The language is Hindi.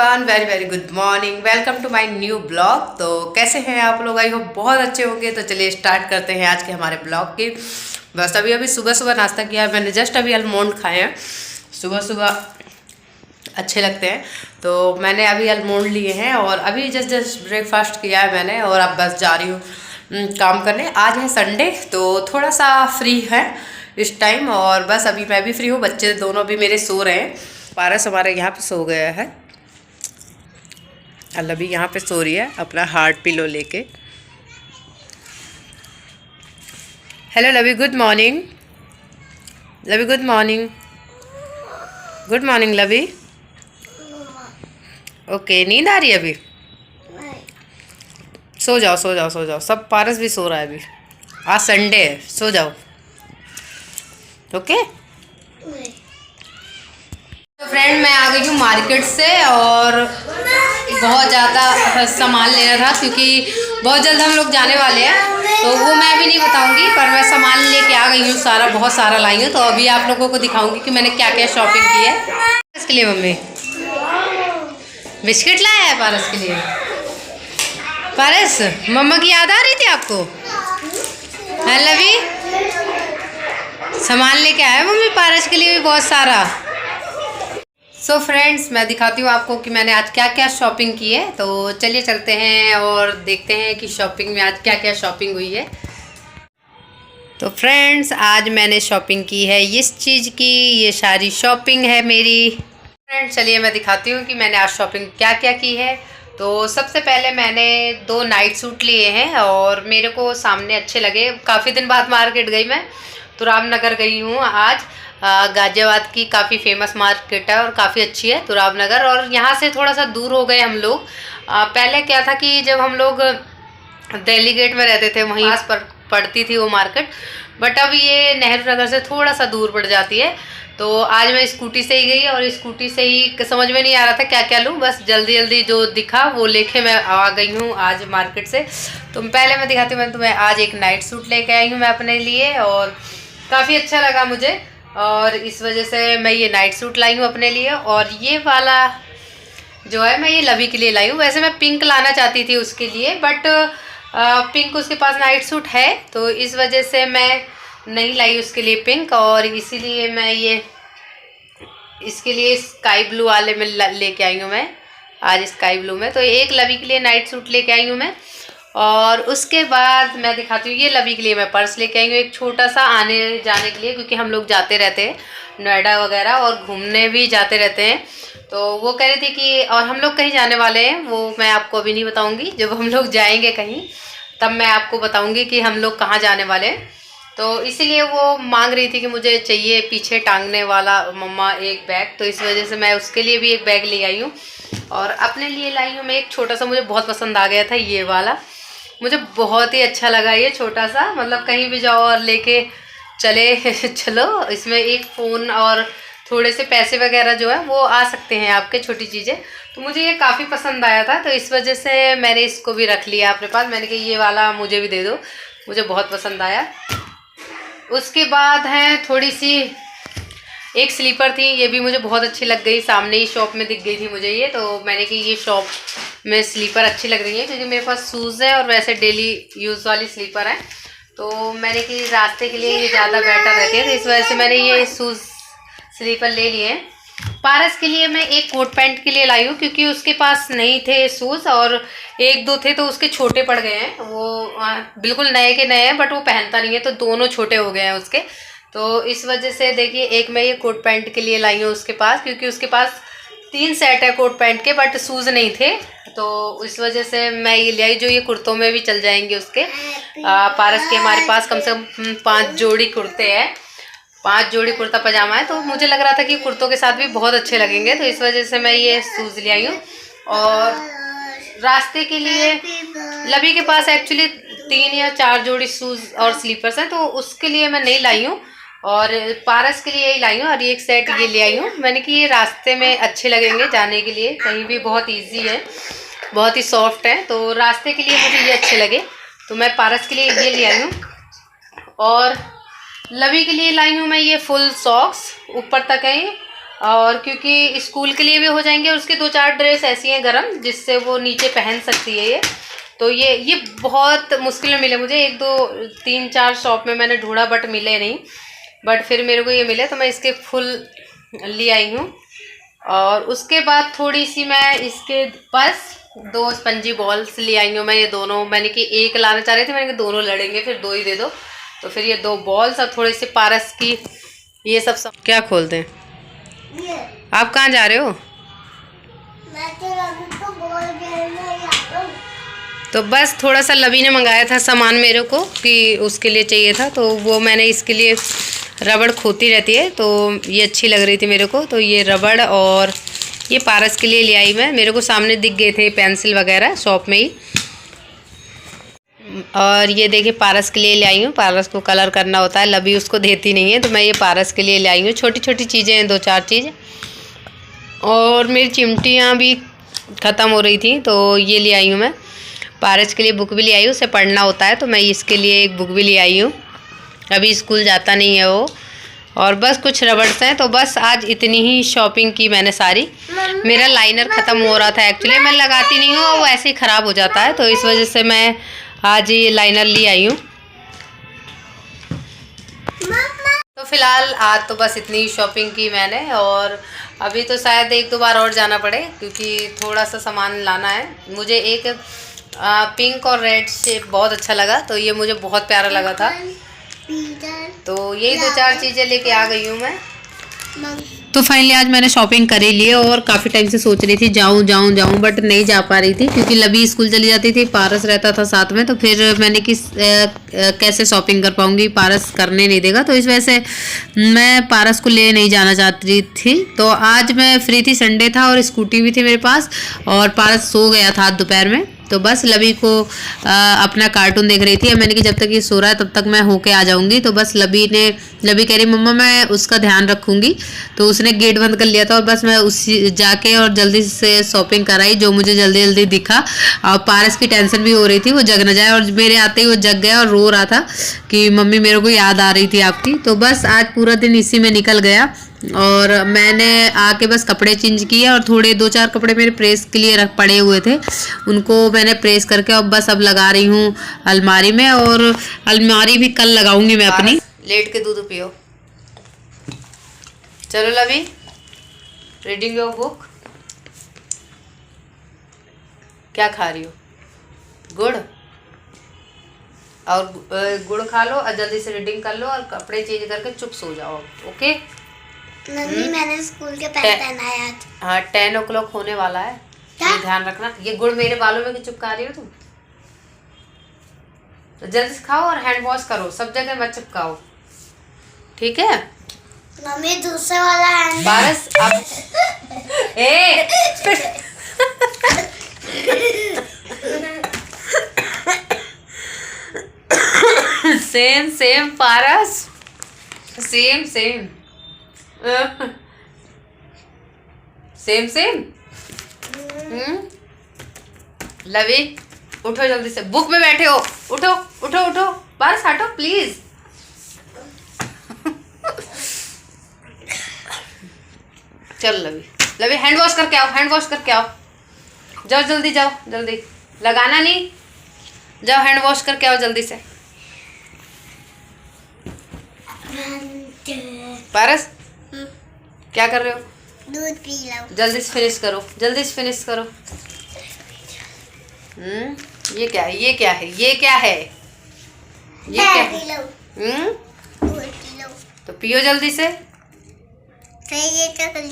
Everyone, very very good morning. Welcome to my new blog. तो कैसे हैं आप लोग? आई होप बहुत अच्छे होंगे। तो चलिए स्टार्ट करते हैं आज के हमारे ब्लॉग की। बस अभी सुबह सुबह नाश्ता किया है मैंने। जस्ट अभी आलमोंड खाए हैं। सुबह सुबह अच्छे लगते हैं तो मैंने अभी आलमोंड लिए हैं और अभी जस्ट ब्रेकफास्ट किया है मैंने। और अब बस जा रही हूँ काम करने। आज है संडे तो थोड़ा सा फ्री है इस टाइम। और बस अभी मैं भी फ्री हूँ। बच्चे दोनों भी मेरे सो रहे हैं। पारस हमारे यहाँ पे सो गया है। अभी यहाँ पे सो रही है अपना हार्ड पिलो लेके। हेलो लवी, गुड मॉर्निंग। लवी गुड मॉर्निंग। गुड मॉर्निंग लवी। ओके, नींद आ रही है अभी? सो जाओ सो जाओ सो जाओ। सब पारस भी सो रहा है अभी। आज संडे है, सो जाओ। ओके तो फ्रेंड, मैं आ गई हूँ मार्केट से और बहुत ज़्यादा सामान लेना था क्योंकि बहुत जल्द हम लोग जाने वाले हैं। तो वो मैं भी नहीं बताऊंगी, पर मैं सामान लेके आ गई हूँ सारा, बहुत सारा लाई हूँ। तो अभी आप लोगों को दिखाऊंगी कि मैंने क्या क्या शॉपिंग की है। इसके लिए मम्मी बिस्किट लाया है पारस के लिए। पारस, मम्मा की याद आ रही थी आपको? है लवी, सामान लेके आया मम्मी पारस के लिए भी बहुत सारा। सो फ्रेंड्स, मैं दिखाती हूँ आपको कि मैंने आज क्या क्या शॉपिंग की है। तो चलिए चलते हैं और देखते हैं कि शॉपिंग में आज क्या क्या शॉपिंग हुई है। तो फ्रेंड्स, आज मैंने शॉपिंग की है इस चीज़ की। ये सारी शॉपिंग है मेरी। फ्रेंड्स चलिए मैं दिखाती हूँ कि मैंने आज शॉपिंग क्या क्या की है। तो सबसे पहले मैंने 2 नाइट सूट लिए हैं और मेरे को सामने अच्छे लगे। काफ़ी दिन बाद मार्केट गई मैं, तो रामनगर गई हूँ आज। गाज़ियाबाद की काफ़ी फेमस मार्केट है और काफ़ी अच्छी है तुराब नगर। और यहाँ से थोड़ा सा दूर हो गए हम लोग। पहले क्या था कि जब हम लोग दिल्ली गेट में रहते थे वहीं आस पर पड़ती थी वो मार्केट, बट अब ये नेहरू नगर से थोड़ा सा दूर पड़ जाती है। तो आज मैं स्कूटी से ही गई और स्कूटी से ही समझ में नहीं आ रहा था क्या क्या लूँ। बस जल्दी जल्दी जो दिखा वो लेके मैं आ गई हूँ आज मार्केट से। तो पहले मैं दिखाती हूँ। मैं तुम्हें आज एक नाइट सूट लेके आई हूँ मैं अपने लिए और काफ़ी अच्छा लगा मुझे, और इस वजह से मैं ये नाइट सूट लाई हूँ अपने लिए। और ये वाला जो है मैं ये लवी के लिए लाई हूँ। वैसे मैं पिंक लाना चाहती थी उसके लिए, बट पिंक उसके पास नाइट सूट है तो इस वजह से मैं नहीं लाई उसके लिए पिंक। और इसीलिए मैं ये इसके लिए स्काई ब्लू वाले में लेके आई हूँ मैं आज, स्काई ब्लू में। तो एक लवी के लिए नाइट सूट लेके आई हूँ मैं। और उसके बाद मैं दिखाती हूँ, ये लवी के लिए मैं पर्स लेके आई हूँ एक छोटा सा आने जाने के लिए, क्योंकि हम लोग जाते रहते हैं नोएडा वगैरह और घूमने भी जाते रहते हैं। तो वो कह रही थी कि और हम लोग कहीं जाने वाले हैं, वो मैं आपको अभी नहीं बताऊँगी। जब हम लोग जाएंगे कहीं तब मैं आपको बताऊँगी कि हम लोग कहाँ जाने वाले हैं। तो इसीलिए वो मांग रही थी कि मुझे चाहिए पीछे टांगने वाला मम्मा एक बैग। तो इस वजह से मैं उसके लिए भी एक बैग ले आई हूँ और अपने लिए लाई हूँ मैं एक छोटा सा। मुझे बहुत पसंद आ गया था ये वाला, मुझे बहुत ही अच्छा लगा ये छोटा सा। मतलब कहीं भी जाओ और लेके चले चलो। इसमें एक फ़ोन और थोड़े से पैसे वगैरह जो है वो आ सकते हैं आपके, छोटी चीज़ें। तो मुझे ये काफ़ी पसंद आया था तो इस वजह से मैंने इसको भी रख लिया अपने पास। मैंने कहा ये वाला मुझे भी दे दो, मुझे बहुत पसंद आया। उसके बाद है थोड़ी सी एक स्लीपर थी, ये भी मुझे बहुत अच्छी लग गई। सामने ही शॉप में दिख गई थी मुझे ये, तो मैंने कि ये शॉप में स्लीपर अच्छी लग रही है क्योंकि मेरे पास शूज़ है और वैसे डेली यूज़ वाली स्लीपर है। तो मैंने कि रास्ते के लिए ये ज़्यादा बेटर रहती है, तो इस वजह से मैंने ये शूज़ स्लीपर ले लिए हैं। पारस के लिए मैं एक कोट पैंट के लिए लाई हूँ क्योंकि उसके पास नहीं थे शूज़, और 1-2 थे तो उसके छोटे पड़ गए हैं। वो बिल्कुल नए के नए हैं बट वो पहनता नहीं है, तो दोनों छोटे हो गए हैं उसके। तो इस वजह से देखिए एक मैं ये कोट पैंट के लिए लाई हूँ उसके पास, क्योंकि उसके पास 3 सेट है कोट पैंट के बट शूज़ नहीं थे। तो इस वजह से मैं ये ले आई, जो ये कुर्तों में भी चल जाएंगे उसके। पारस के हमारे पास कम से कम 5 जोड़ी कुर्ते हैं, 5 जोड़ी कुर्ता पजामा है। तो मुझे लग रहा था कि कुर्तों के साथ भी बहुत अच्छे लगेंगे, तो इस वजह से मैं ये शूज़ ले आई हूँ। और रास्ते के लिए लवी के पास एक्चुअली 3 या 4 जोड़ी शूज़ और स्लीपर्स हैं, तो उसके लिए मैं नहीं लाई हूँ। और पारस के लिए यही लाई हूँ और एक सेट ये ले आई हूँ मैंने कि ये रास्ते में अच्छे लगेंगे जाने के लिए, कहीं भी बहुत इजी है, बहुत ही सॉफ्ट है। तो रास्ते के लिए मुझे ये अच्छे लगे, तो मैं पारस के लिए ये ले आई हूँ। और लवी के लिए लाई हूँ मैं ये फुल सॉक्स ऊपर तक है, और क्योंकि स्कूल के लिए भी हो जाएंगे और उसके 2-4 ड्रेस ऐसी हैं गरम जिससे वो नीचे पहन सकती है ये। तो ये बहुत मुश्किल में मिले मुझे, 1-2-3-4 शॉप में मैंने ढूंढा बट मिले नहीं, बट फिर मेरे को ये मिले तो मैं इसके फुल ले आई हूँ। और उसके बाद थोड़ी सी मैं इसके पास 2 स्पंजी बॉल्स ले आई हूँ मैं। ये दोनों मैंने कि एक लाना चाह रही थी, मैंने कि दोनों लड़ेंगे फिर 2 ही दे दो, तो फिर ये 2 बॉल्स और थोड़ी सी पारस की ये सब क्या खोल दें। आप कहाँ जा रहे हो? तो बस थोड़ा सा लवी ने मंगाया था सामान मेरे को कि उसके लिए चाहिए था, तो वो मैंने इसके लिए रबड़ खोती रहती है तो ये अच्छी लग रही थी मेरे को, तो ये रबड़ और ये पारस के लिए ले आई मैं। मेरे को सामने दिख गए थे पेंसिल वगैरह शॉप में ही। और ये देखिए पारस के लिए ले आई हूँ, पारस को कलर करना होता है, लवी उसको देती नहीं है, तो मैं ये पारस के लिए ले आई हूँ। छोटी छोटी चीज़ें हैं, 2-4 चीज़ें। और मेरी चिमटियाँ भी ख़त्म हो रही थी तो ये ले आई हूँ मैं। पारस के लिए बुक भी ले आई हूँ, उसे पढ़ना होता है तो मैं इसके लिए एक बुक भी ले आई हूँ, अभी स्कूल जाता नहीं है वो। और बस कुछ रबड़स हैं, तो बस आज इतनी ही शॉपिंग की मैंने सारी। मेरा लाइनर ख़त्म हो रहा था एक्चुअली, मैं लगाती नहीं हूँ, वो ऐसे ही ख़राब हो जाता है, तो इस वजह से मैं आज ये लाइनर ले आई हूँ। तो फ़िलहाल आज तो बस इतनी ही शॉपिंग की मैंने, और अभी तो शायद 1-2 बार और जाना पड़े क्योंकि थोड़ा सा सामान लाना है। मुझे एक पिंक और रेड शेप बहुत अच्छा लगा, तो ये मुझे बहुत प्यारा लगा था, तो यही 2-4 चीज़ें लेके आ गई हूँ मैं। तो फाइनली आज मैंने शॉपिंग कर ही ली, और काफ़ी टाइम से सोच रही थी जाऊँ बट नहीं जा पा रही थी क्योंकि लवी स्कूल चली जाती थी, पारस रहता था साथ में, तो फिर मैंने कैसे शॉपिंग कर पाऊँगी, पारस करने नहीं देगा, तो इस वजह से मैं पारस को ले नहीं जाना चाहती थी। तो आज मैं फ्री थी, संडे था और स्कूटी भी थी मेरे पास, और पारस सो गया था दोपहर में, तो बस लवी को अपना कार्टून देख रही थी। मैंने कि जब तक ये सो रहा है तब तक मैं होके आ जाऊंगी, तो बस लवी कह रही मम्मा मैं उसका ध्यान रखूंगी, तो उसने गेट बंद कर लिया था, और बस मैं उसी जाके और जल्दी से शॉपिंग कराई जो मुझे जल्दी जल्दी दिखा। और पारस की टेंशन भी हो रही थी वो जग न जाए, और मेरे आते ही वो जग गया और रो रहा था कि मम्मी मेरे को याद आ रही थी आपकी। तो बस आज पूरा दिन इसी में निकल गया, और मैंने आके बस कपड़े चेंज किए, और थोड़े 2-4 कपड़े मेरे प्रेस के लिए पड़े हुए थे, उनको मैंने प्रेस करके अब बस अब लगा रही हूँ अलमारी में, और अलमारी भी कल लगाऊंगी मैं अपनी। लेट के दूध पियो। चलो लवी, रीडिंग योर बुक। क्या खा रही हो? गुड़? और गुड़ खा लो और जल्दी से रीडिंग कर लो और कपड़े चेंज करके चुप सो जाओ, ओके? मम्मी मैंने स्कूल के पैंट पहना है आज। हाँ 10 o'clock होने वाला है, ये ध्यान रखना। ये गुड़ मेरे बालों में क्यों चिपका रही हो तुम? तो जल्दी से खाओ और हैंड वॉश करो, सब जगह मत चिपकाओ, ठीक है? मम्मी दूसरे वाला हैंड पारस अब ए सेम पारस, सेम सेम। लवी उठो जल्दी से, बुक में बैठे हो, उठो उठो उठो, पारस हटो प्लीज। चल लवी हैंड वॉश करके आओ, हैंड वॉश करके आओ, जाओ जल्दी, जाओ जल्दी, लगाना नहीं, जाओ हैंड वॉश करके आओ जल्दी से। पारस क्या कर रहे हो? दूध पी लो। जल्दी से फिनिश करो, जल्दी से फिनिश करो। ये क्या है, ये क्या है, ये क्या है, ये क्या है? दूध पी लो। तो पियो जल्दी से। फिर ये क्या कर